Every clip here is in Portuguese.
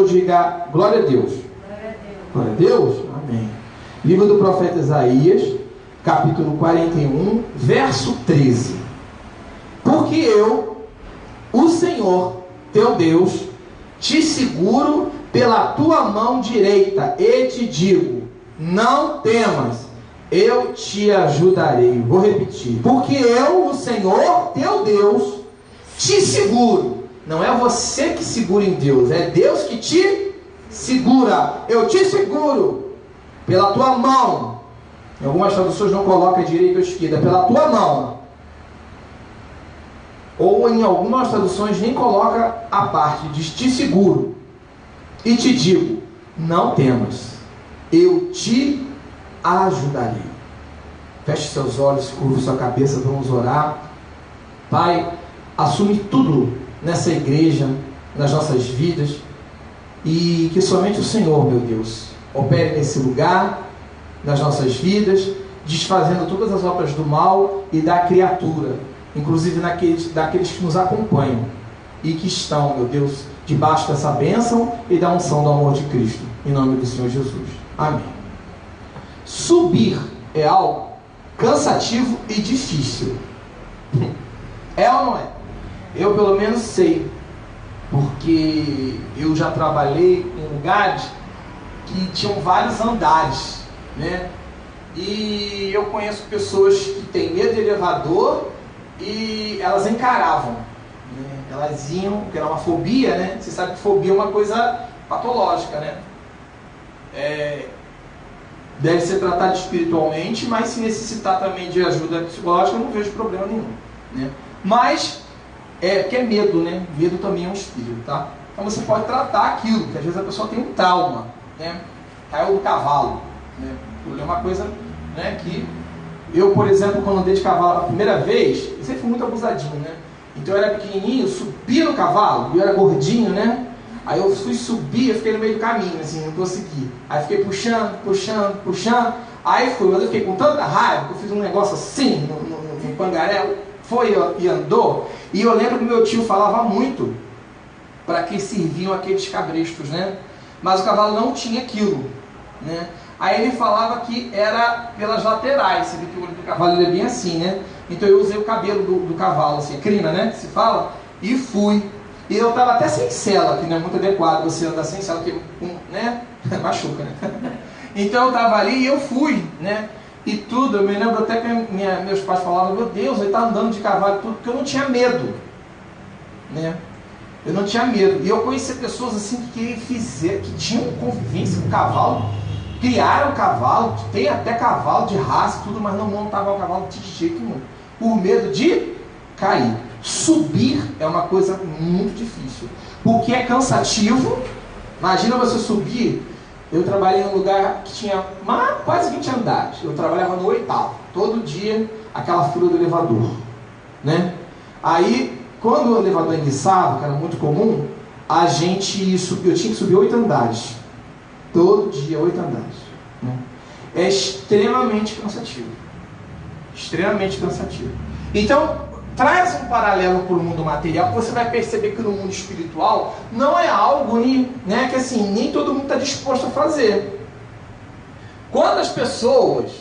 diga glória a Deus. Glória a Deus? Amém. Livro do profeta Isaías, capítulo 41, verso 13. Porque eu, o Senhor, teu Deus, te seguro pela tua mão direita e te digo, não temas, eu te ajudarei. Vou repetir. Porque eu, o Senhor, teu Deus, te seguro. Não é você que segura em Deus, é Deus que te segura. Eu te seguro pela tua mão. Em algumas traduções não coloca direita ou esquerda, pela tua mão. Ou em algumas traduções nem coloca a parte, diz te seguro. E te digo, não temas, eu te ajudarei. Feche seus olhos, curva sua cabeça, vamos orar. Pai, assume tudo nessa igreja, nas nossas vidas, e que somente o Senhor, meu Deus, opere nesse lugar, nas nossas vidas, desfazendo todas as obras do mal e da criatura, inclusive daqueles que nos acompanham e que estão, meu Deus, debaixo dessa bênção e da unção do amor de Cristo, em nome do Senhor Jesus. Amém. Subir é algo cansativo e difícil. É ou não é? Eu pelo menos sei, porque eu já trabalhei em lugares que tinham vários andares, né? E eu conheço pessoas que têm medo de elevador e elas encaravam, né? Elas iam, porque era uma fobia, né? Você sabe que fobia é uma coisa patológica, né? Deve ser tratado espiritualmente, mas se necessitar também de ajuda psicológica, eu não vejo problema nenhum, né? Mas porque é medo, né? Medo também é um espírito, tá? Então você pode tratar aquilo, que às vezes a pessoa tem um trauma, né? Caiu do cavalo, né? É uma coisa, né, que eu, por exemplo, quando andei de cavalo a primeira vez, eu sempre fui muito abusadinho, né? Então eu era pequenininho, subia no cavalo, eu era gordinho, né? Aí eu fui subir, eu fiquei no meio do caminho, assim, não consegui. Aí fiquei puxando. Aí fui, mas eu fiquei com tanta raiva que eu fiz um negócio assim, no pangaré, foi e andou. E eu lembro que meu tio falava muito para que serviam aqueles cabrestos, né? Mas o cavalo não tinha aquilo, né? Aí ele falava que era pelas laterais. Você vê que o olho do cavalo ele é bem assim, né? Então eu usei o cabelo do cavalo, assim, a crina, né? Que se fala, e fui. E eu estava até sem sela, que não é muito adequado você andar sem sela, porque, né? Machuca, né? Então eu estava ali e eu fui, né? E tudo, eu me lembro até que meus pais falavam, meu Deus, ele está andando de cavalo e tudo, porque eu não tinha medo, né? Eu não tinha medo. E eu conheci pessoas assim que tinham convivência com o cavalo, criaram cavalo, tem até cavalo de raça, tudo, mas não montavam o cavalo de jeito nenhum, por medo de cair. Subir é uma coisa muito difícil, porque é cansativo. Imagina você subir. Eu trabalhei num lugar que tinha quase 20 andares. Eu trabalhava no 8º, todo dia aquela fila do elevador, né? Aí, quando o elevador enguiçava, que era muito comum, eu tinha que subir 8 andares. Todo dia, 8 andares, né? É extremamente cansativo. Extremamente cansativo. Então, traz um paralelo para o mundo material, que você vai perceber que no mundo espiritual não é algo, né, que assim, nem todo mundo está disposto a fazer. Quando as pessoas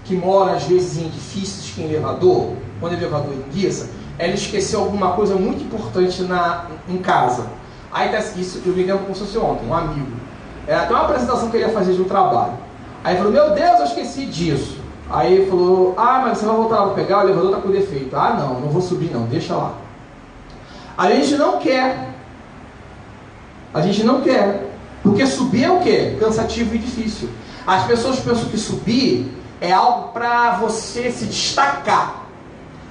que moram às vezes em edifícios que em elevador, quando o elevador enguiça, ela esqueceu alguma coisa muito importante em casa. Aí tá, isso eu me lembro como se fosse ontem, um amigo. Era até uma apresentação que ele ia fazer de um trabalho. Aí falou, meu Deus, eu esqueci disso. Aí ele falou, mas você vai voltar lá para pegar, o elevador está com defeito. Não vou subir não, deixa lá. A gente não quer. Porque subir é o quê? Cansativo e difícil. As pessoas pensam que subir é algo para você se destacar.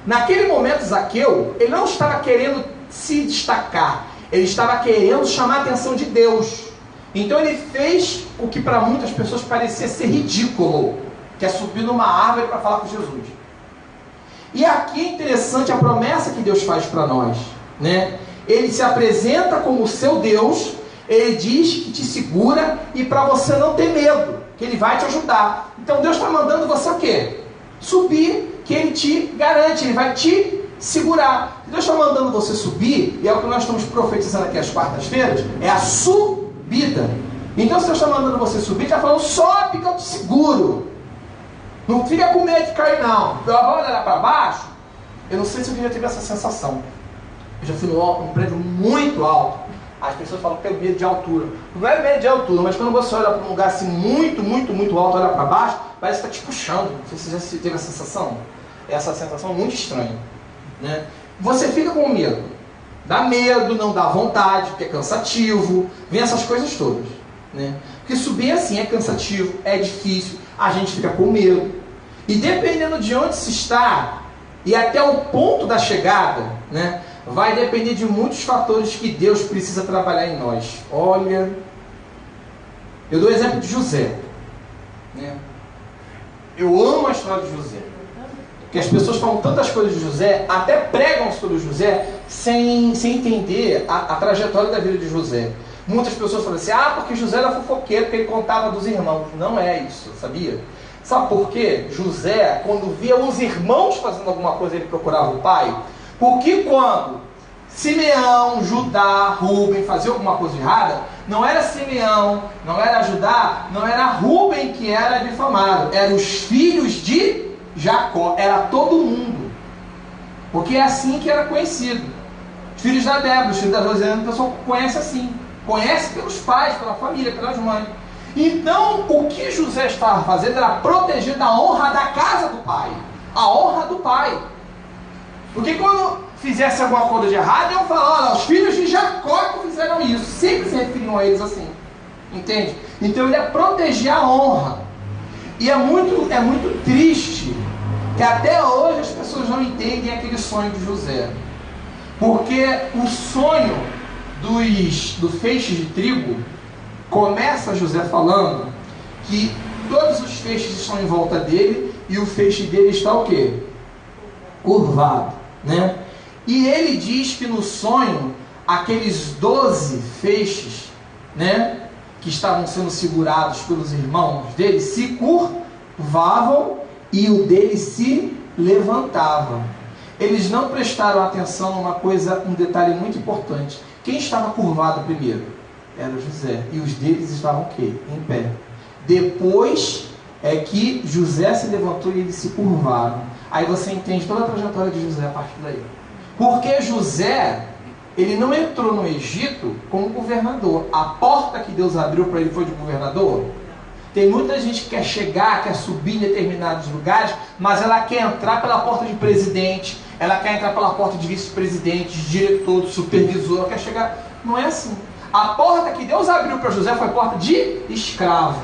Naquele momento, Zaqueu, ele não estava querendo se destacar. Ele estava querendo chamar a atenção de Deus. Então ele fez o que para muitas pessoas parecia ser ridículo, que é subir numa árvore para falar com Jesus. E aqui é interessante a promessa que Deus faz para nós, né? Ele se apresenta como o seu Deus, ele diz que te segura e para você não ter medo, que ele vai te ajudar. Então Deus está mandando você o quê? Subir, que ele te garante, ele vai te segurar. Deus está mandando você subir, e é o que nós estamos profetizando aqui às quartas-feiras, é a subida. subida. Então se Deus está mandando você subir, está falando, sobe que eu te seguro. Não fica com medo de cair não. Eu vou olhar para baixo. Eu não sei se eu já tive essa sensação. Eu já fui num prédio muito alto. As pessoas falam que tem medo de altura. Não é medo de altura, mas quando você olha para um lugar assim muito, muito, muito alto, olha para baixo, parece que está te puxando. Não sei se você já teve essa sensação. Essa sensação é muito estranha, né? Você fica com medo. Dá medo, não dá vontade, porque é cansativo. Vem essas coisas todas, né? Porque subir assim é cansativo, é difícil. A gente fica com medo. E dependendo de onde se está, e até o ponto da chegada, né? Vai depender de muitos fatores que Deus precisa trabalhar em nós. Olha, eu dou o exemplo de José, né? Eu amo a história de José, porque as pessoas falam tantas coisas de José, até pregam sobre José, sem entender a trajetória da vida de José. Muitas pessoas falam assim, porque José era fofoqueiro, porque ele contava dos irmãos. Não é isso, sabia? Sabe por quê? José, quando via os irmãos fazendo alguma coisa, ele procurava o pai. Porque quando Simeão, Judá, Rúben faziam alguma coisa errada, não era Simeão, não era Judá, não era Rúben que era difamado, eram os filhos de Jacó, era todo mundo. Porque é assim que era conhecido. Os filhos da Débora, os filhos da Josiana, o pessoal conhece assim. Conhece pelos pais, pela família, pelas mães. Então, o que José estava fazendo era proteger da honra da casa do pai. A honra do pai. Porque quando fizesse alguma coisa de errado, iam falar, olha, os filhos de Jacó que fizeram isso. Sempre se referiam a eles assim. Entende? Então ele ia proteger a honra. E é muito triste que até hoje as pessoas não entendem aquele sonho de José. Porque o sonho do feixe de trigo começa José falando que todos os feixes estão em volta dele e o feixe dele está o quê? Curvado, né? E ele diz que no sonho aqueles 12 feixes, né, que estavam sendo segurados pelos irmãos dele se curvavam e o dele se levantava. Eles não prestaram atenção numa coisa, um detalhe muito importante. Quem estava curvado primeiro? Era José. E os deles estavam o quê? Em pé. Depois é que José se levantou e eles se curvaram. Aí você entende toda a trajetória de José a partir daí. Porque José, ele não entrou no Egito como governador. A porta que Deus abriu para ele foi de governador. Tem muita gente que quer chegar, quer subir em determinados lugares, mas ela quer entrar pela porta de presidente, ela quer entrar pela porta de vice-presidente, de diretor, de supervisor, ela quer chegar... Não é assim. A porta que Deus abriu para José foi a porta de escravo.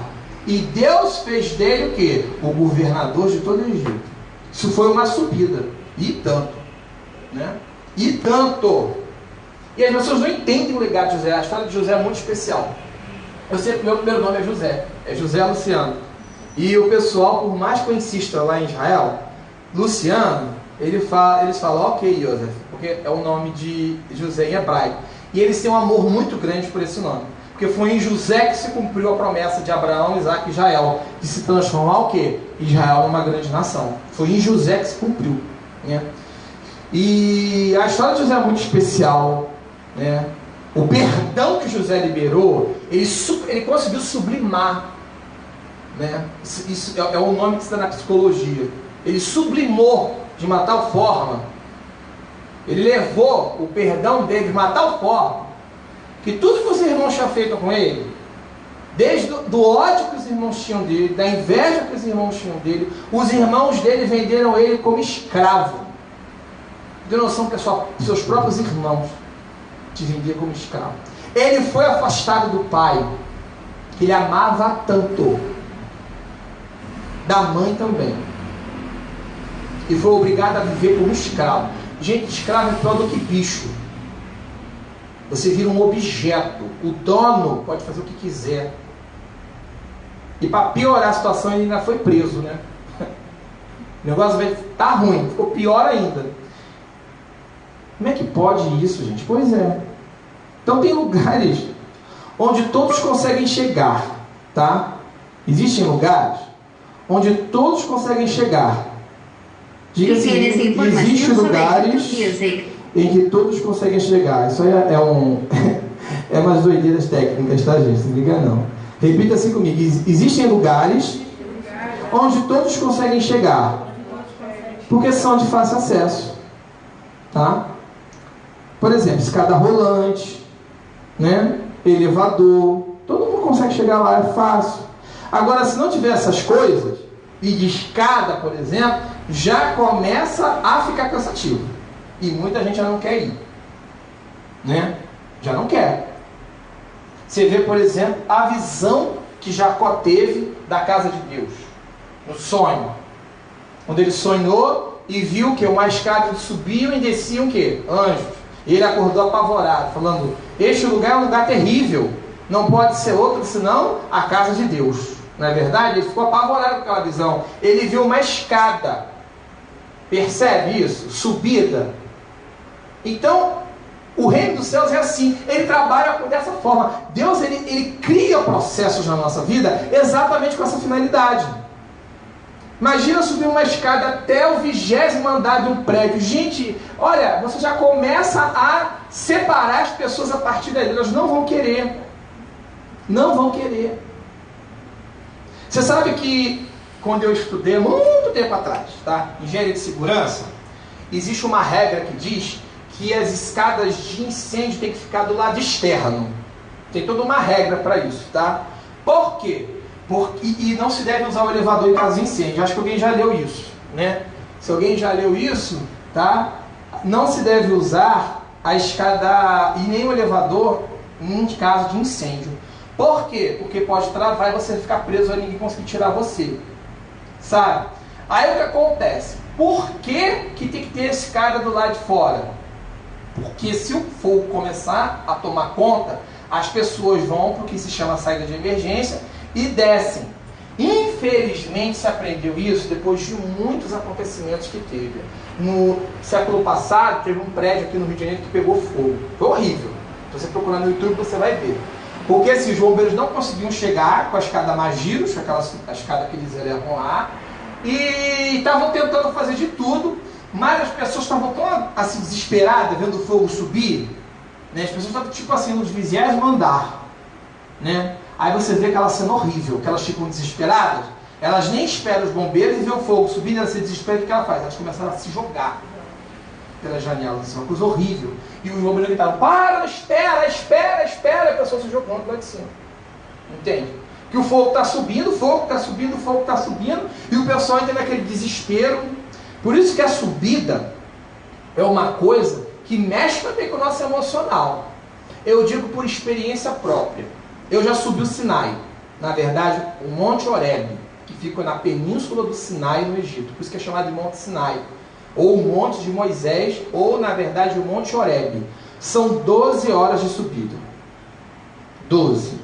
E Deus fez dele o quê? O governador de todo o Egito. Isso foi uma subida. E tanto. Né? E tanto. E as pessoas não entendem o legado de José. A história de José é muito especial. Eu sei que meu primeiro nome é José. É José Luciano. E o pessoal, por mais que eu insista lá em Israel, Luciano, eles falam, ok, José, porque é o nome de José em hebraico. E eles têm um amor muito grande por esse nome. Porque foi em José que se cumpriu a promessa de Abraão, Isaac e Israel, de se transformar o quê? Israel numa grande nação. Foi em José que se cumpriu. Né? E a história de José é muito especial. Né? O perdão que José liberou, ele conseguiu sublimar. Né? Isso é o nome que se dá na psicologia. Ele sublimou de uma tal forma, ele levou o perdão dele de uma tal forma, que tudo que os irmãos tinham feito com ele, desde do ódio que os irmãos tinham dele, da inveja que os irmãos tinham dele, os irmãos dele venderam ele como escravo. Deu noção que seus próprios irmãos te vendiam como escravo. Ele foi afastado do pai, que ele amava tanto, da mãe também, e foi obrigado a viver como escravo. Gente, escravo é pior do que bicho. Você vira um objeto. O dono pode fazer o que quiser. E para piorar a situação, ele ainda foi preso, né? O negócio vai estar ruim, ficou pior ainda. Como é que pode isso, gente? Pois é. Então tem lugares onde todos conseguem chegar, tá? Existem lugares onde todos conseguem chegar. Diga assim, existem lugares em que todos conseguem chegar. Isso aí É umas doideiras técnicas, tá, gente? Não liga não. Repita assim comigo. Existem lugares onde todos conseguem chegar, porque são de fácil acesso, tá? Por exemplo, escada rolante, né? Elevador, todo mundo consegue chegar lá, é fácil. Agora, se não tiver essas coisas, e de escada, por exemplo, já começa a ficar cansativo. E muita gente já não quer ir, né? Já não quer. Você vê, por exemplo, a visão que Jacó teve da casa de Deus, no sonho, quando ele sonhou e viu que uma escada subiam e desciam o quê? Anjos. E ele acordou apavorado, falando: este lugar é um lugar terrível, não pode ser outro senão a casa de Deus. Não é verdade? Ele ficou apavorado com aquela visão. Ele viu uma escada, percebe isso? Subida. Então, o reino dos céus é assim, ele trabalha dessa forma. Deus, ele cria processos na nossa vida exatamente com essa finalidade. Imagina subir uma escada até o 20º andar de um prédio. Gente, olha, você já começa a separar as pessoas a partir daí. Elas não vão querer. Não vão querer. Você sabe que quando eu estudei, muito tempo atrás, tá? Engenharia de segurança, existe uma regra que diz que as escadas de incêndio têm que ficar do lado externo. Tem toda uma regra para isso, tá? Por quê? E não se deve usar o elevador em caso de incêndio. Acho que alguém já leu isso, né? Se alguém já leu isso, tá? Não se deve usar a escada e nem o elevador em caso de incêndio. Por quê? Porque pode travar e você ficar preso e ninguém conseguir tirar você. Sabe? Aí o que acontece? Por que tem que ter a escada do lado de fora? Porque se o fogo começar a tomar conta, as pessoas vão para o que se chama saída de emergência e descem. Infelizmente se aprendeu isso depois de muitos acontecimentos que teve. No século passado, teve um prédio aqui no Rio de Janeiro que pegou fogo. Foi horrível. Se você procurar no YouTube, você vai ver. Porque esses bombeiros não conseguiam chegar com a escada Magiros, a escada que eles levam lá, e estavam tentando fazer de tudo, mas as pessoas estavam tão assim, desesperadas, vendo o fogo subir, né? As pessoas estavam tipo assim, nos 20º andar, né? Aí você vê aquela cena horrível, que elas ficam desesperadas, elas nem esperam os bombeiros e vê o fogo subir, elas se desesperam, o que ela faz? Elas começaram a se jogar pelas janelas, assim, uma coisa horrível. E os bombeiros gritaram: para, espera, e a pessoa se jogando lá de cima. Entende? Que o fogo está subindo, o fogo está subindo, o fogo está subindo, e o pessoal entra naquele desespero. Por isso que a subida é uma coisa que mexe também com o nosso emocional. Eu digo por experiência própria. Eu já subi o Sinai, na verdade, o Monte Horebe, que fica na península do Sinai, no Egito. Por isso que é chamado de Monte Sinai, ou o Monte de Moisés, ou na verdade o Monte Horebe. São 12 horas de subida. 12.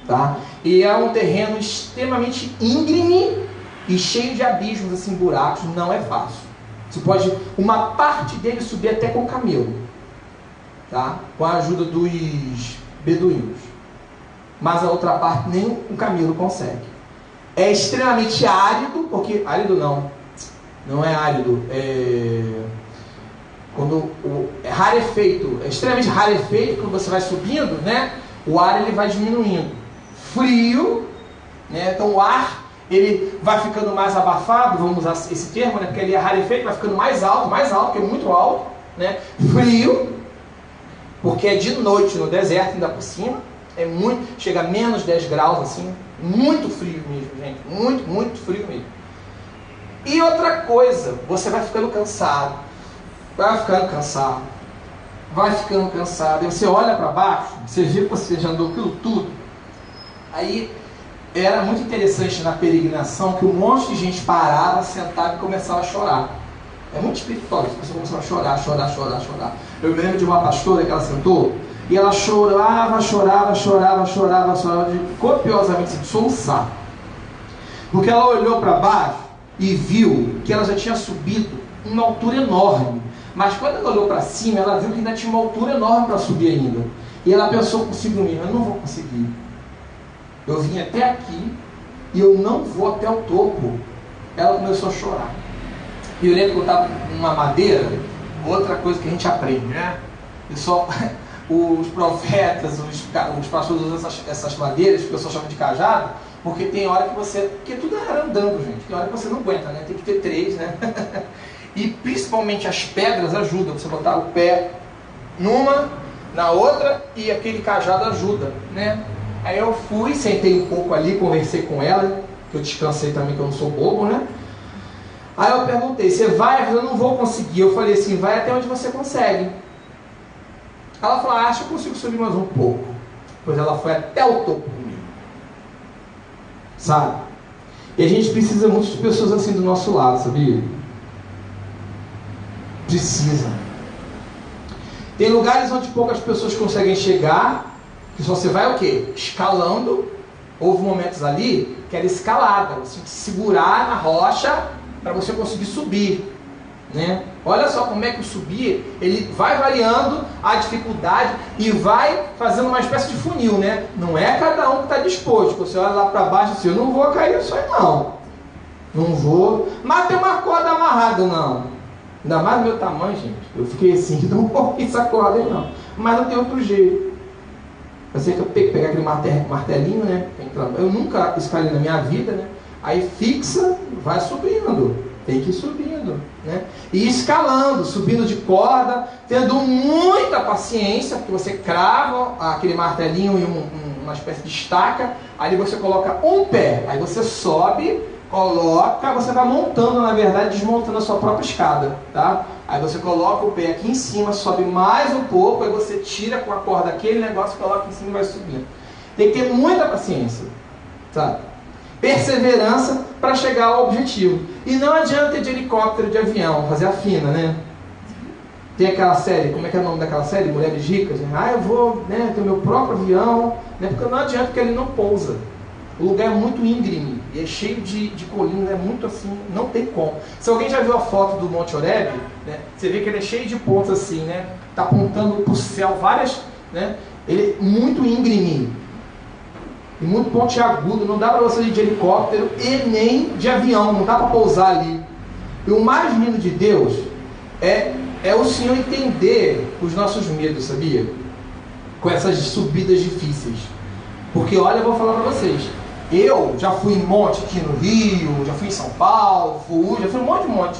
Tá? E é um terreno extremamente íngreme e cheio de abismos, assim, buracos. Não é fácil. Você pode, uma parte dele, subir até com camelo, tá? Com a ajuda dos beduínos. Mas a outra parte nem um camelo consegue. É extremamente árido, porque árido não é árido, é rarefeito, é extremamente rarefeito. Quando você vai subindo, né, o ar ele vai diminuindo. Frio, né, então o ar ele vai ficando mais abafado, vamos usar esse termo, né, porque ele é rarefeito, vai ficando mais alto, porque é muito alto, né, frio, porque é de noite no deserto, ainda por cima, chega a menos 10 graus, assim, muito frio mesmo, gente, muito frio mesmo. E outra coisa, você vai ficando cansado, e você olha para baixo, você vê que você já andou aquilo tudo. Aí era muito interessante na peregrinação que um monte de gente parava, sentava e começava a chorar. É muito espiritual, as pessoas começavam a chorar. Eu me lembro de uma pastora que ela sentou e ela chorava copiosamente, de soluçar. Porque ela olhou para baixo e viu que ela já tinha subido uma altura enorme. Mas quando ela olhou para cima, ela viu que ainda tinha uma altura enorme para subir ainda. E ela pensou consigo mesma: eu não vou conseguir. Eu vim até aqui e eu não vou até o topo. Ela começou a chorar. E eu lembro que eu estava numa madeira, outra coisa que a gente aprende, né? Pessoal, os profetas, os pastores usam essas madeiras, que o pessoal chama de cajado, porque tem hora que você... Porque tudo era andando, gente. Tem hora que você não aguenta, né? Tem que ter 3, né? E principalmente as pedras ajudam. Você botar o pé numa, na outra, e aquele cajado ajuda, né? Aí eu fui, sentei um pouco ali, conversei com ela, que eu descansei também, que eu não sou bobo, né? Aí eu perguntei, você vai? Eu não vou conseguir. Eu falei assim, vai até onde você consegue. Ela falou, acho que eu consigo subir mais um pouco. Pois ela foi até o topo comigo. Sabe? E a gente precisa muito de pessoas assim do nosso lado, sabia? Precisa. Tem lugares onde poucas pessoas conseguem chegar, que só você vai o quê? Escalando. Houve momentos ali que era escalada, você tinha que segurar na rocha para você conseguir subir, né? Olha só como é que o subir, ele vai variando a dificuldade e vai fazendo uma espécie de funil, né? Não é cada um que está disposto. Você olha lá para baixo e assim, eu não vou cair nisso aí não. Não vou. Mas tem uma corda amarrada, não. Ainda mais do meu tamanho, gente. Eu fiquei assim, não vou essa corda aí não. Mas não tem outro jeito. Eu sei que eu tenho que pegar aquele martelinho, né? Eu nunca escalei na minha vida, né? Aí fixa, vai subindo. Tem que ir subindo, né? E escalando, subindo de corda, tendo muita paciência, porque você crava aquele martelinho em uma espécie de estaca, aí você coloca um pé, aí você sobe, coloca, você vai montando, na verdade, desmontando a sua própria escada, tá? Aí você coloca o pé aqui em cima, sobe mais um pouco, aí você tira com a corda aquele negócio, coloca em cima e vai subindo. Tem que ter muita paciência, sabe? Perseverança para chegar ao objetivo. E não adianta ir de helicóptero, de avião, fazer a fina, né? Tem aquela série, como é que é o nome daquela série? Mulheres Ricas, né? Ah, eu vou, né, ter meu próprio avião, né? Porque não adianta, porque ele não pousa. O lugar é muito íngreme, e é cheio de colinas, é muito assim, não tem como. Se alguém já viu a foto do Monte Oreb, né, você vê que ele é cheio de pontos assim, né? Está apontando para o céu várias, né? Ele é muito íngreme, e muito pontiagudo, não dá para você ir de helicóptero e nem de avião, não dá para pousar ali. E o mais lindo de Deus é o Senhor entender os nossos medos, sabia? Com essas subidas difíceis. Porque olha, eu vou falar para vocês, eu já fui em monte aqui no Rio, já fui em São Paulo, já fui em um monte.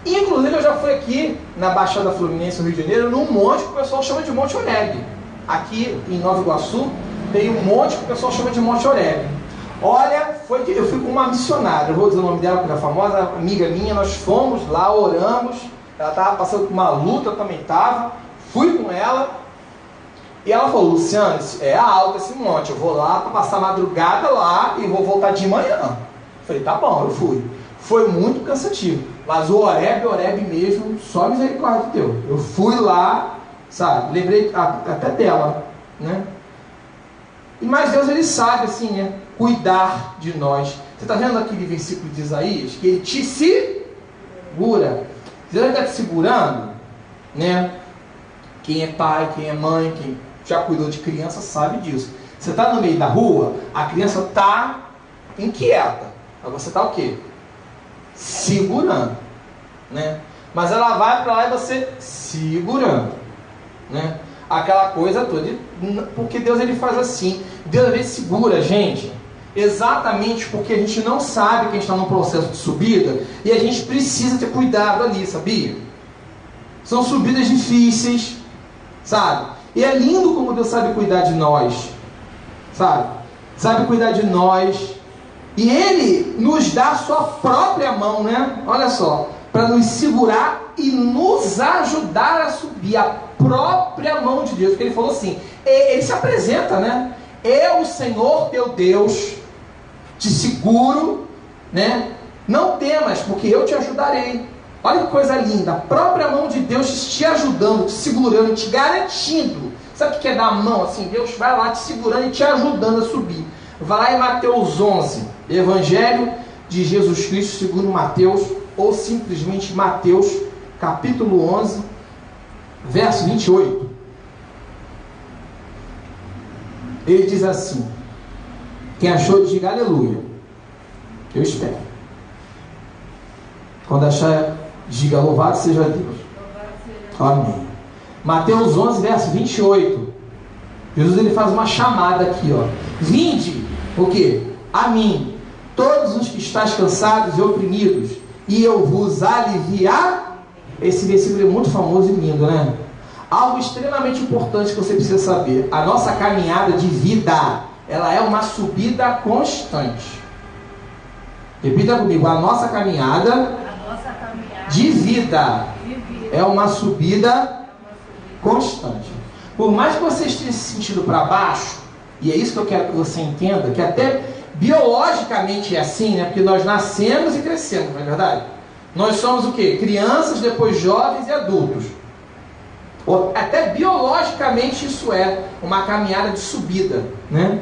Inclusive eu já fui aqui na Baixada Fluminense, no Rio de Janeiro, num monte que o pessoal chama de Monte Oreb. Aqui em Nova Iguaçu, tem um monte que o pessoal chama de Monte Oreb. Olha, eu fui com uma missionária, eu vou dizer o nome dela, porque é famosa, amiga minha, nós fomos lá, oramos, ela estava passando por uma luta, eu também estava, fui com ela, e ela falou, Luciano, é alto esse monte, eu vou lá para passar a madrugada lá e vou voltar de manhã. Eu falei, tá bom, eu fui. Foi muito cansativo, mas o Oreb mesmo, só misericórdia de Deus. Eu fui lá, sabe, lembrei até dela, né? Mas Deus, ele sabe, assim, né, cuidar de nós. Você está vendo aquele versículo de Isaías? Que ele te segura. Deus está te segurando, né? Quem é pai, quem é mãe, quem já cuidou de criança sabe disso. Você está no meio da rua, a criança está inquieta. Mas você está o quê? Segurando, né? Mas ela vai para lá e você segurando, né? Aquela coisa toda, porque Deus, ele faz assim. Deus às vezes segura a gente, exatamente porque a gente não sabe que a gente está num processo de subida, e a gente precisa ter cuidado ali, sabia? São subidas difíceis, sabe? E é lindo como Deus sabe cuidar de nós, sabe? Sabe cuidar de nós, e Ele nos dá a sua própria mão, né? Olha só, para nos segurar e nos ajudar a subir, a própria mão de Deus, porque Ele falou assim, Ele se apresenta, né? Eu, o Senhor teu Deus, te seguro, né? Não temas, porque eu te ajudarei. Olha que coisa linda, a própria mão de Deus te ajudando, te segurando, te garantindo. Sabe o que é dar a mão assim? Deus vai lá te segurando e te ajudando a subir. Vai lá em Mateus 11, Evangelho de Jesus Cristo segundo Mateus, ou simplesmente Mateus, capítulo 11, verso 28. Ele diz assim, quem achou, diga aleluia. Eu espero. Quando achar, diga louvado seja Deus. Amém. Mateus 11, verso 28. Jesus ele faz uma chamada aqui, ó. Vinde, o quê? A mim, todos os que estáis cansados e oprimidos, e eu vos aliviar. Esse versículo é muito famoso e lindo, né? Algo extremamente importante que você precisa saber: a nossa caminhada de vida, ela é uma subida constante. Repita comigo: a nossa caminhada de vida é uma subida constante. Por mais que você esteja se sentindo para baixo, e é isso que eu quero que você entenda, que até biologicamente é assim, né? Porque nós nascemos e crescemos, não é verdade? Nós somos o quê? Crianças, depois jovens e adultos. Até biologicamente isso é uma caminhada de subida, né?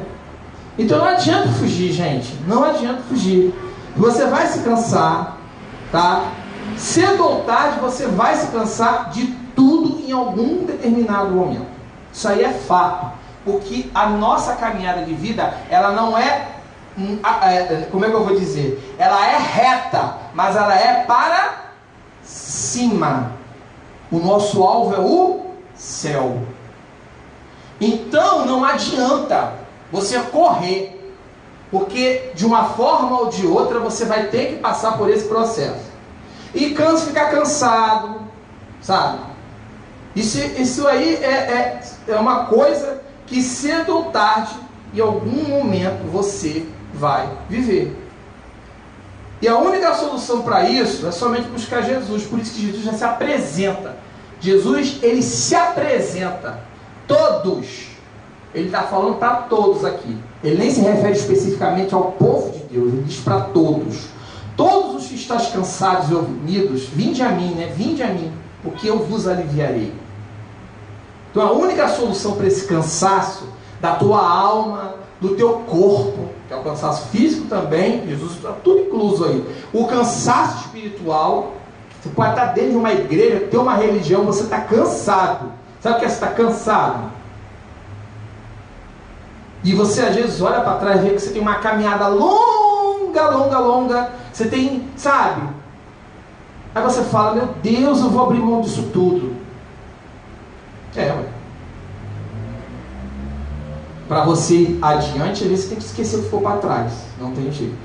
Então não adianta fugir, gente. Não adianta fugir. Você vai se cansar, tá? Cedo ou tarde você vai se cansar de tudo em algum determinado momento. Isso aí é fato. Porque a nossa caminhada de vida, ela não é, como é que eu vou dizer? Ela é reta, mas ela é para cima. O nosso alvo é o céu. Então não adianta você correr, porque de uma forma ou de outra você vai ter que passar por esse processo. E ficar cansado, sabe? Isso aí é uma coisa que cedo ou tarde, em algum momento, você vai viver. E a única solução para isso é somente buscar Jesus. Por isso que Jesus já se apresenta. Jesus, ele se apresenta. Todos. Ele está falando para todos aqui. Ele nem se refere especificamente ao povo de Deus. Ele diz para todos. Todos os que estáis cansados e oprimidos, vinde a mim, né? Vinde a mim, porque eu vos aliviarei. Então a única solução para esse cansaço da tua alma, do teu corpo, que é o cansaço físico também, Jesus está tudo incluso aí. O cansaço espiritual, você pode estar dentro de uma igreja, ter uma religião, você está cansado. Sabe o que é você está cansado? E você às vezes olha para trás e vê que você tem uma caminhada longa. Você tem, sabe? Aí você fala: meu Deus, eu vou abrir mão disso tudo. Para você ir adiante, às vezes você tem que esquecer o que ficou para trás. Não tem jeito.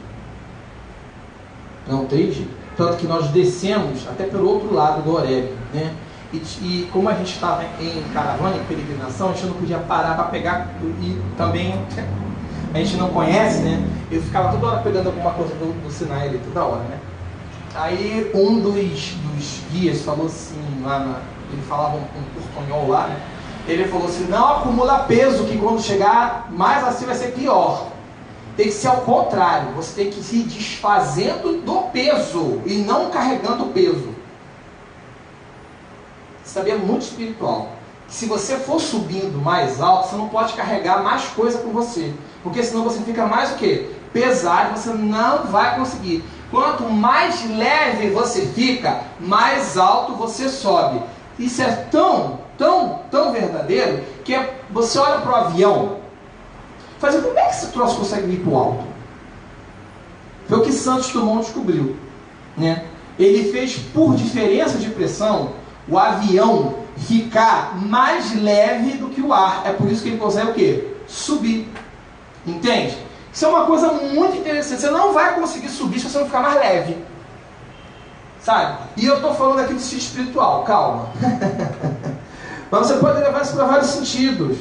Não tem jeito. Tanto que nós descemos até pelo outro lado do Horebe, né? E como a gente estava em caravana, em peregrinação, a gente não podia parar para pegar. E também a gente não conhece, né? Eu ficava toda hora pegando alguma coisa do Sinai ali, toda hora, né? Aí um dos guias falou assim, ele falava um portunhol lá, né? Ele falou assim: não acumula peso, que quando chegar mais assim vai ser pior. Tem que ser ao contrário, você tem que se desfazendo do peso e não carregando o peso. Isso também é muito espiritual. Se você for subindo mais alto, você não pode carregar mais coisa com você, porque senão você fica mais o quê? Pesado, você não vai conseguir. Quanto mais leve você fica, mais alto você sobe. Isso é tão verdadeiro que você olha para o avião, faz, como é que esse troço consegue ir para o alto? Foi o que Santos Dumont descobriu, né? Ele fez, por diferença de pressão, o avião ficar mais leve do que o ar. É por isso que ele consegue o quê? Subir. Entende? Isso é uma coisa muito interessante. Você não vai conseguir subir se você não ficar mais leve. Sabe? E eu estou falando aqui do sentido espiritual, calma. Mas você pode levar isso para vários sentidos.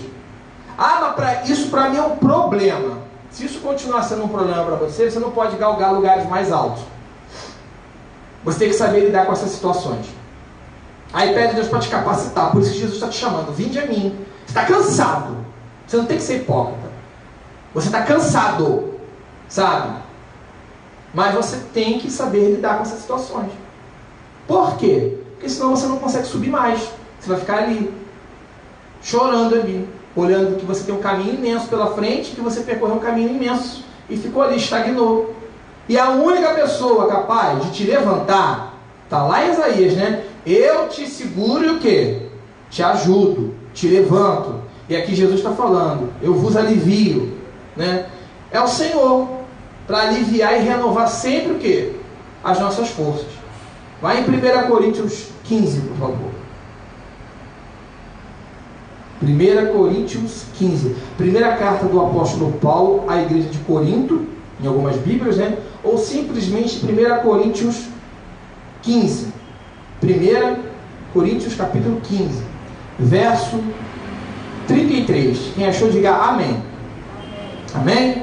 Mas isso para mim é um problema. Se isso continuar sendo um problema para você, você não pode galgar lugares mais altos. Você tem que saber lidar com essas situações. Aí pede Deus para te capacitar. Por isso que Jesus está te chamando: vinde a mim. Você está cansado. Você não tem que ser hipócrita. Você está cansado, sabe? Mas você tem que saber lidar com essas situações. Por quê? Porque senão você não consegue subir mais. Você vai ficar ali, chorando ali, olhando que você tem um caminho imenso pela frente, que você percorreu um caminho imenso e ficou ali, estagnou. E a única pessoa capaz de te levantar, está lá em Isaías, né? Eu te seguro e o quê? Te ajudo, te levanto. E aqui Jesus está falando: eu vos alivio, né? É o Senhor para aliviar e renovar sempre o quê? As nossas forças. Vai em 1 Coríntios 15, por favor. 1 Coríntios 15. Primeira carta do apóstolo Paulo à igreja de Corinto, em algumas bíblias, né? Ou simplesmente 1 Coríntios 15. 1 Coríntios capítulo 15, verso 33. Quem achou, diga amém. Amém?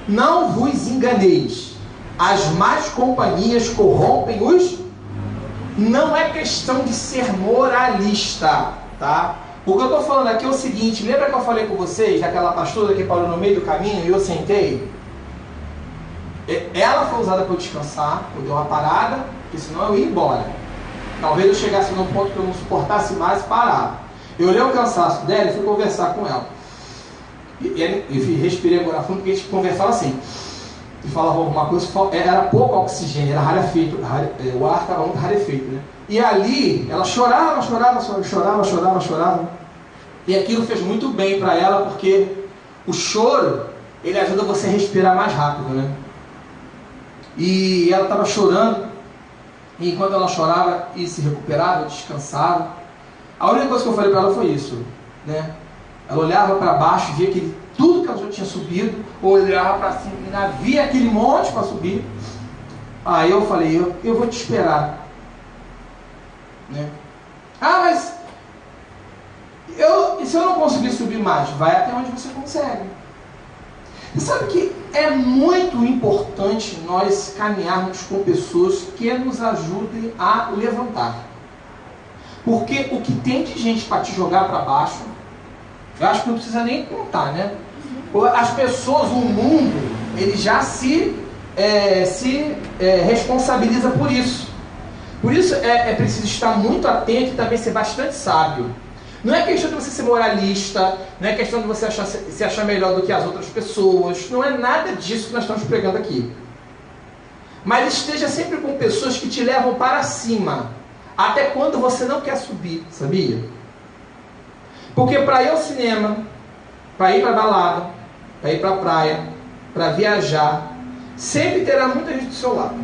Não vos enganeis, as más companhias corrompem os... Não é questão de ser moralista, tá? O que eu estou falando aqui é o seguinte: lembra que eu falei com vocês daquela pastora que parou no meio do caminho e eu sentei? Ela foi usada para eu descansar, eu dei uma parada, porque senão eu ia embora. Talvez eu chegasse num ponto que eu não suportasse mais e parar. Eu olhei o cansaço dela e fui conversar com ela. E respirei agora fundo, porque a gente conversava assim. E falava alguma coisa, era pouco oxigênio, era rarefeito, o ar estava muito rarefeito, né? E ali, ela chorava. E aquilo fez muito bem para ela, porque o choro, ele ajuda você a respirar mais rápido, né? E ela estava chorando, e enquanto ela chorava e se recuperava, descansava, a única coisa que eu falei para ela foi isso, né? Ela olhava para baixo, via tudo que ela já tinha subido, ou olhava para cima e ainda via aquele monte para subir. Aí eu falei, eu vou te esperar, né? Mas e se eu não conseguir subir mais? Vai até onde você consegue. E sabe que é muito importante nós caminharmos com pessoas que nos ajudem a levantar. Porque o que tem de gente para te jogar para baixo, eu acho que não precisa nem contar, né? As pessoas, o mundo, ele já se responsabiliza por isso. Por isso é preciso estar muito atento e também ser bastante sábio. Não é questão de você ser moralista, não é questão de você se achar melhor do que as outras pessoas, não é nada disso que nós estamos pregando aqui. Mas esteja sempre com pessoas que te levam para cima, até quando você não quer subir, sabia? Porque para ir ao cinema, para ir para a balada, para ir para a praia, para viajar, sempre terá muita gente do seu lado.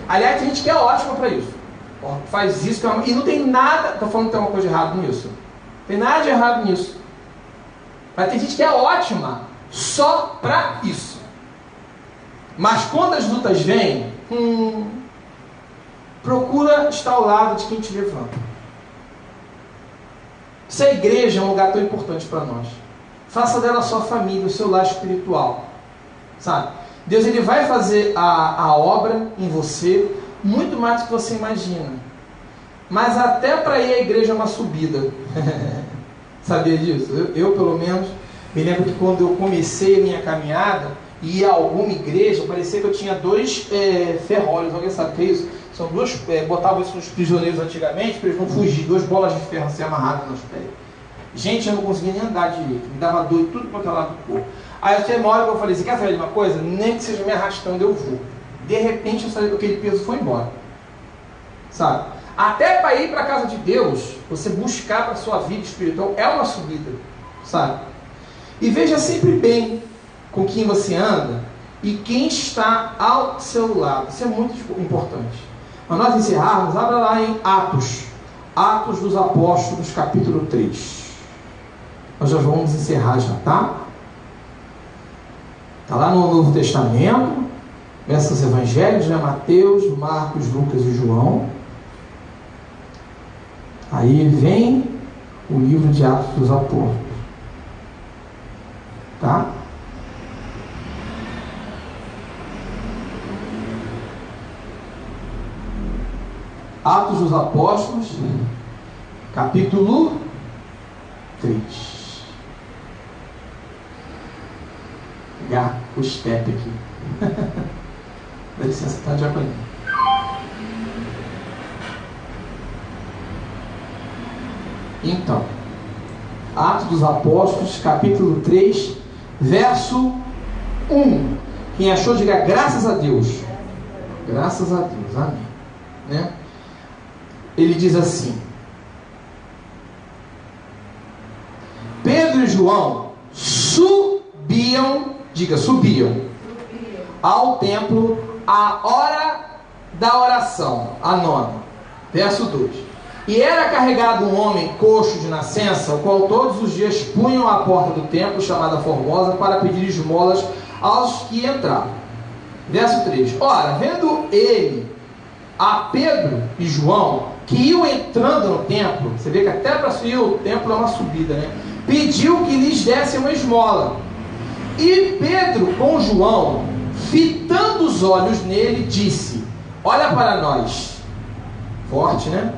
Aliás, tem gente que é ótima para isso. Faz isso, e não tem nada, estou falando que tem uma coisa de errado nisso. Não tem nada de errado nisso. Mas tem gente que é ótima só para isso. Mas quando as lutas vêm, procura estar ao lado de quem te levanta. Se a igreja é um lugar tão importante para nós, faça dela a sua família, o seu lar espiritual. Sabe? Deus, ele vai fazer a obra em você muito mais do que você imagina. Mas até para ir à igreja é uma subida. Sabia disso? Eu, pelo menos, me lembro que quando eu comecei a minha caminhada, ia a alguma igreja, parecia que eu tinha 2 ferrolhos. Alguém sabe o que é isso? São 2, botavam isso nos prisioneiros antigamente, para eles não fugir, 2 bolas de ferro assim amarradas nos pés. Gente, eu não conseguia nem andar direito, me dava dor tudo para aquele lado do corpo. Aí eu tinha uma hora que eu falei assim, quer saber de uma coisa? Nem que seja me arrastando, eu vou. De repente eu saí daquele peso e foi embora. Sabe? Até para ir para a casa de Deus, você buscar para a sua vida espiritual, é uma subida. Sabe? E veja sempre bem com quem você anda e quem está ao seu lado. Isso é muito importante. Para nós encerrarmos, abra lá em Atos dos Apóstolos, capítulo 3. Nós já vamos encerrar já, tá? Está lá no Novo Testamento, começa os evangelhos, né? Mateus, Marcos, Lucas e João. Aí vem o livro de Atos dos Apóstolos. Tá? Atos dos Apóstolos, capítulo 3. Vou pegar o step aqui. Dá licença, tá, Diaconinho? Então, Atos dos Apóstolos, capítulo 3, verso 1. Quem achou, diga graças a Deus. Graças a Deus, amém. Né? Ele diz assim: Pedro e João subiam ao templo à hora da oração, a 9. Verso 2. E era carregado um homem coxo de nascença, o qual todos os dias punham à porta do templo, chamada Formosa, para pedir esmolas aos que entravam. Verso 3. Ora, vendo ele a Pedro e João, que iam entrando no templo, você vê que até para subir o templo é uma subida, né? Pediu que lhes dessem uma esmola. E Pedro com João, fitando os olhos nele, disse: olha para nós. Forte, né?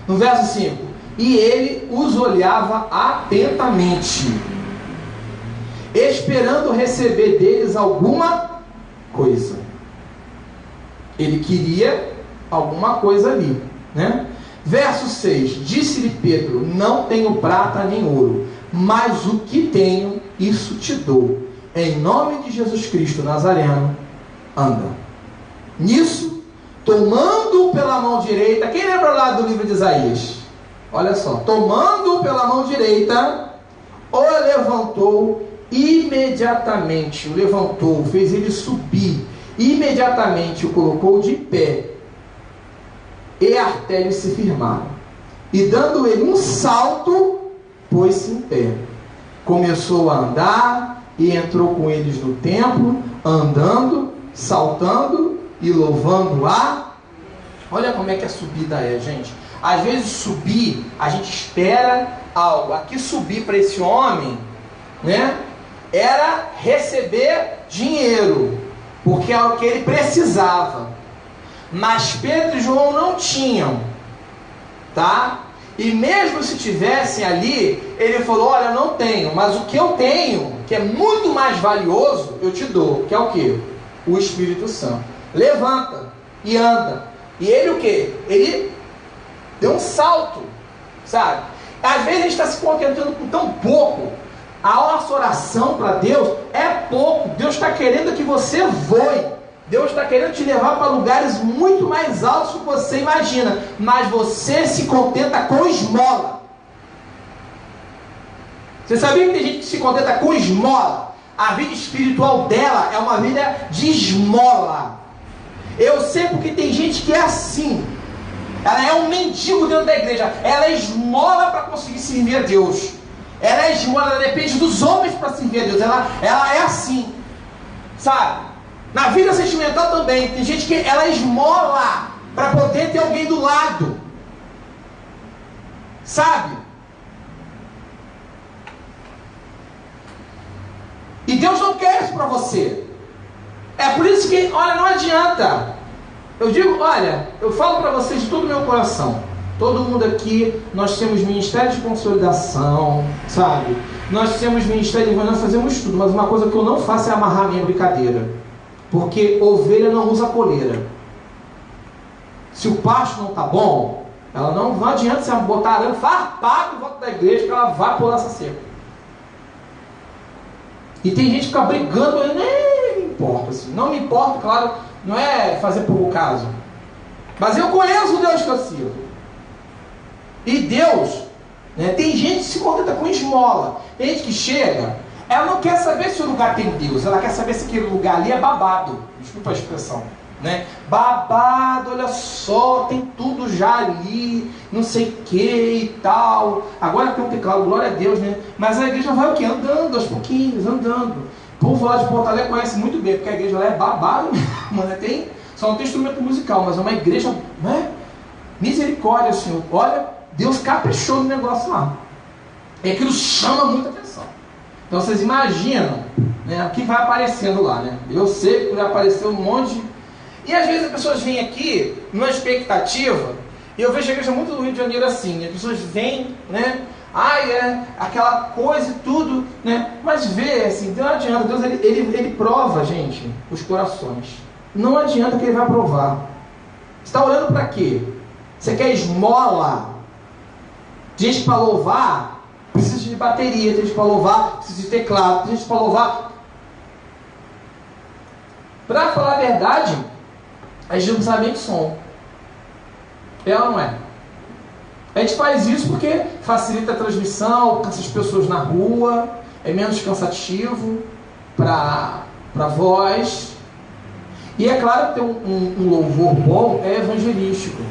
No verso 5: e ele os olhava atentamente, esperando receber deles alguma coisa. Ele queria alguma coisa ali, né? Verso 6: disse-lhe Pedro: não tenho prata nem ouro, mas o que tenho, isso te dou. Em nome de Jesus Cristo Nazareno, anda. Nisso, tomando-o pela mão direita, quem lembra lá do livro de Isaías? Olha só, tomando-o pela mão direita, o levantou imediatamente, o levantou, fez ele subir, imediatamente o colocou de pé, e artérias se firmaram, e dando ele um salto, pôs-se em pé, começou a andar, e entrou com eles no templo, andando, saltando e louvando a... Olha como é que a subida é, gente. Às vezes subir, a gente espera algo. Aqui subir para esse homem, né, era receber dinheiro, porque é o que ele precisava. Mas Pedro e João não tinham, tá? E mesmo se tivessem ali, ele falou: olha, eu não tenho, mas o que eu tenho, que é muito mais valioso, eu te dou. Que é o quê? O Espírito Santo. Levanta e anda. E ele o quê? Ele deu um salto, sabe? Às vezes a gente está se contentando com tão pouco. A nossa oração para Deus é pouco. Deus está querendo que você voe. Deus está querendo te levar para lugares muito mais altos do que você imagina. Mas você se contenta com esmola. Você sabia que tem gente que se contenta com esmola? A vida espiritual dela é uma vida de esmola. Eu sei porque tem gente que é assim. Ela é um mendigo dentro da igreja. Ela esmola para conseguir servir a Deus. Ela é esmola, ela depende dos homens para servir a Deus. Ela é assim, sabe? Na vida sentimental também. Tem gente que ela esmola para poder ter alguém do lado, sabe? E Deus não quer isso para você. É por isso que, olha, não adianta. Eu digo, olha, eu falo para vocês de todo o meu coração. Todo mundo aqui, nós temos ministério de consolidação, sabe? Nós temos ministério de nós fazemos tudo, mas uma coisa que eu não faço é amarrar minha brincadeira. Porque ovelha não usa coleira. Se o pasto não está bom, ela não adianta você botar arame farpado em volta da igreja que ela vai pular essa seca. E tem gente que fica brigando, eu nem me importa. Assim. Não me importa, claro, não é fazer pouco caso. Mas eu conheço o Deus que eu sirvo. E Deus, né, tem gente que se contenta com esmola. Tem gente que chega, ela não quer saber se o lugar tem Deus, ela quer saber se aquele lugar ali é babado. Desculpa a expressão, né? Babado, olha só, tem tudo já ali, não sei o que e tal. Agora tem um teclado, glória a Deus, né? Mas a igreja vai o quê? Andando, aos pouquinhos, andando. O povo lá de Porto Alegre conhece muito bem, porque a igreja lá é babado mesmo, né? Só não tem instrumento musical, mas é uma igreja, né? Misericórdia, Senhor. Olha, Deus caprichou no negócio lá. E aquilo chama muita atenção. Então vocês imaginam, né, o que vai aparecendo lá, né? Eu sei que vai aparecer um monte de... E às vezes as pessoas vêm aqui numa expectativa, e eu vejo a igreja muito do Rio de Janeiro assim, né? As pessoas vêm, né? Ai, é aquela coisa e tudo, né? Mas vê, assim, não adianta, Deus ele prova, gente, os corações. Não adianta que ele vai provar. Você está orando para quê? Você quer esmola? Gente para louvar, precisa de bateria, tem gente para louvar, precisa de teclado, tem gente para louvar. Para falar a verdade, a gente não precisa nem de som. É ou não é? A gente faz isso porque facilita a transmissão, alcança as pessoas na rua, é menos cansativo para a voz. E é claro que ter um louvor bom é evangelístico.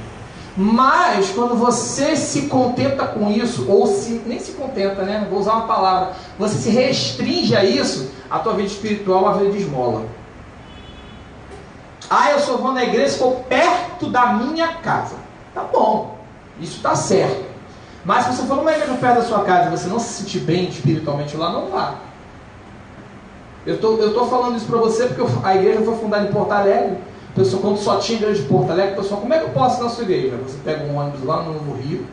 Mas quando você se contenta com isso, ou nem se contenta, né? Vou usar uma palavra, você se restringe a isso, a tua vida espiritual é uma vida de esmola. Eu só vou na igreja se for perto da minha casa. Tá bom, isso está certo. Mas se você for numa igreja perto da sua casa e você não se sentir bem espiritualmente lá, não vá. Eu tô falando isso para você porque a igreja foi fundada em Porto Alegre. Pessoal, quando só tinha igreja de Porto Alegre, pessoal, como é que eu posso ir na sua igreja? Você pega um ônibus lá no Novo Rio,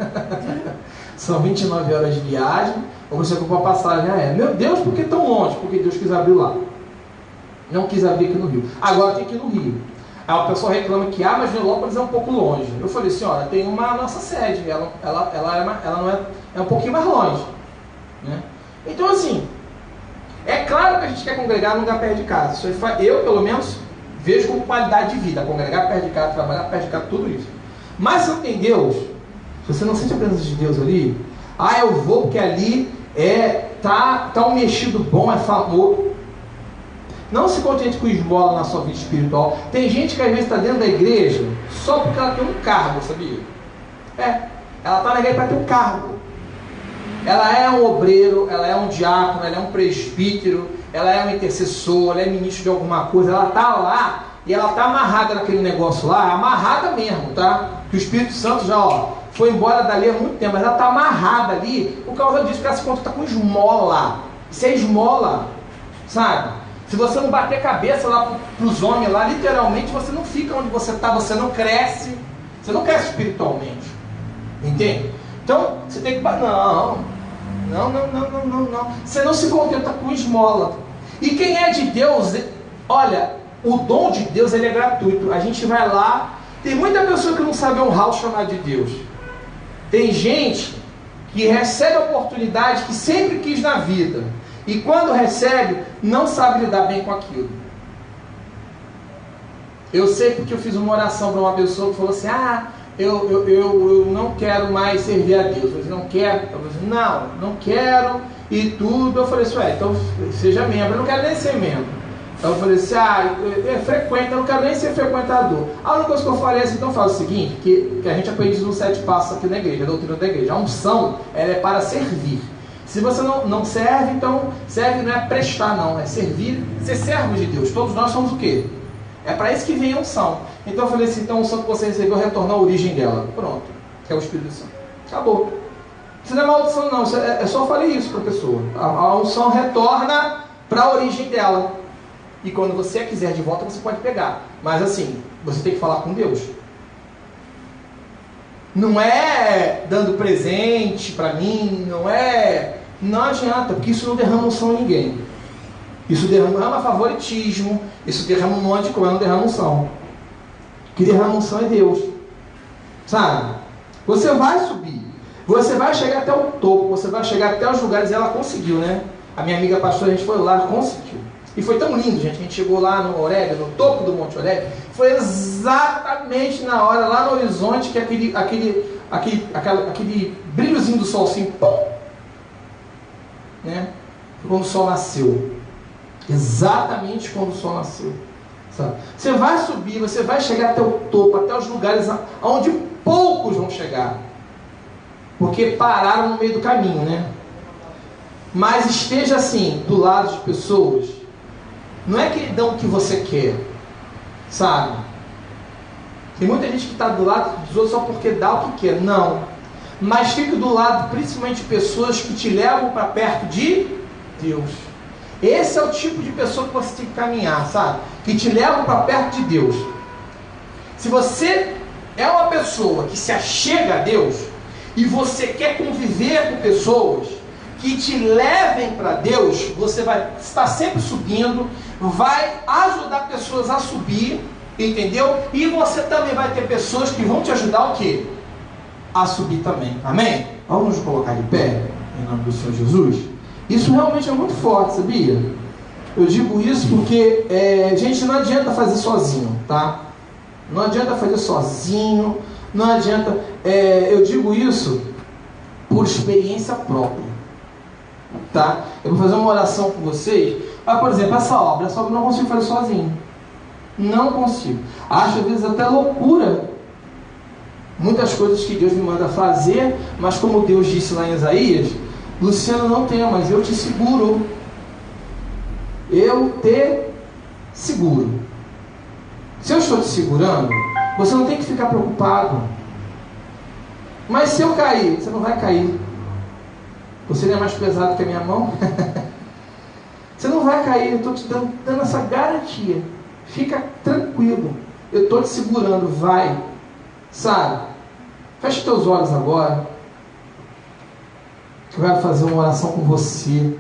são 29 horas de viagem, ou você compra uma passagem aérea. Meu Deus, por que tão longe? Porque Deus quis abrir lá. Não quis abrir aqui no Rio. Agora tem aqui no Rio. Aí o pessoal reclama que, mas Genópolis é um pouco longe. Eu falei, senhora, tem uma nossa sede, ela não é um pouquinho mais longe. Né? Então assim, é claro que a gente quer congregar num lugar perto de casa. Isso eu, pelo menos, vejo como qualidade de vida, congregar perto de casa, trabalhar perto de casa, tudo isso. Mas se não tem Deus, se você não sente a presença de Deus ali, eu vou porque ali tá um mexido bom, é famoso. Não se contente com esmola na sua vida espiritual. Tem gente que às vezes está dentro da igreja só porque ela tem um cargo, sabia? Ela está na igreja para ter um cargo. Ela é um obreiro, ela é um diácono, ela é um presbítero, ela é um intercessor, ela é ministro de alguma coisa, ela está lá e ela está amarrada naquele negócio lá, amarrada mesmo, tá? Que o Espírito Santo já foi embora dali há muito tempo, mas ela está amarrada ali por causa disso, porque ela se contenta com esmola. Isso é esmola, sabe? Se você não bater cabeça lá para os homens lá, literalmente você não fica onde você está, você não cresce espiritualmente, entende? Então você tem que não, você não se contenta com esmola. E quem é de Deus, olha, o dom de Deus ele é gratuito. A gente vai lá, tem muita pessoa que não sabe honrar o chamado de Deus. Tem gente que recebe a oportunidade que sempre quis na vida, e quando recebe, não sabe lidar bem com aquilo. Eu sei porque eu fiz uma oração para uma pessoa que falou assim, eu não quero mais servir a Deus. Eu disse, não quero? Eu disse, não quero e tudo. Eu falei assim, então seja membro. Eu não quero nem ser membro. Eu falei assim, frequenta, eu não quero nem ser frequentador. A única coisa que eu falei é assim, então faz o seguinte, que a gente aprende nos 7 passos aqui na igreja, a doutrina da igreja. A unção, ela é para servir. Se você não serve, então serve não é prestar não, é servir, ser servo de Deus. Todos nós somos o quê? É para isso que vem a unção. Então eu falei assim, então a unção que você recebeu retorna à origem dela. Pronto, que é o Espírito Santo. Acabou. Isso não é maldição não, eu só falei isso para a pessoa. A unção retorna para a origem dela. E quando você a quiser de volta, você pode pegar. Mas assim, você tem que falar com Deus. Não é dando presente para mim, não adianta, porque isso não derrama unção em ninguém. Isso derrama favoritismo, isso derrama um monte de coisa, não derrama unção. O que derrama unção é Deus. Sabe? Você vai subir, você vai chegar até o topo, você vai chegar até os lugares, e ela conseguiu, né? A minha amiga pastora, a gente foi lá, conseguiu. E foi tão lindo, gente, a gente chegou lá no Horebe, no topo do Monte Horebe, foi exatamente na hora, lá no horizonte, que aquele brilhozinho do sol assim, pum, né? Quando o sol nasceu. Exatamente quando o sol nasceu. Sabe? Você vai subir, você vai chegar até o topo, até os lugares onde poucos vão chegar. Porque pararam no meio do caminho, né? Mas esteja assim, do lado de pessoas. Não é que dão o que você quer, sabe? Tem muita gente que está do lado dos outros só porque dá o que quer. Não. Mas fique do lado, principalmente de pessoas que te levam para perto de Deus. Esse é o tipo de pessoa que você tem que caminhar, sabe? Que te levam para perto de Deus. Se você é uma pessoa que se achega a Deus e você quer conviver com pessoas que te levem para Deus, você vai estar sempre subindo, vai ajudar pessoas a subir, entendeu? E você também vai ter pessoas que vão te ajudar o quê? A subir também, amém? Vamos nos colocar de pé, em nome do Senhor Jesus? Isso realmente é muito forte, sabia? Eu digo isso porque, gente, não adianta fazer sozinho, tá? Não adianta fazer sozinho, não adianta, eu digo isso por experiência própria. Tá? Eu vou fazer uma oração com vocês. Por exemplo, essa obra eu não consigo fazer sozinho. Não consigo. Acho às vezes até loucura muitas coisas que Deus me manda fazer, mas como Deus disse lá em Isaías, Luciano, não temas, eu te seguro. Eu te seguro. Se eu estou te segurando, você não tem que ficar preocupado. Mas se eu cair, você não vai cair. Você não é mais pesado que a minha mão? Você não vai cair, eu estou te dando essa garantia. Fica tranquilo. Eu estou te segurando, vai. Sabe? Feche teus olhos agora. Eu quero fazer uma oração com você.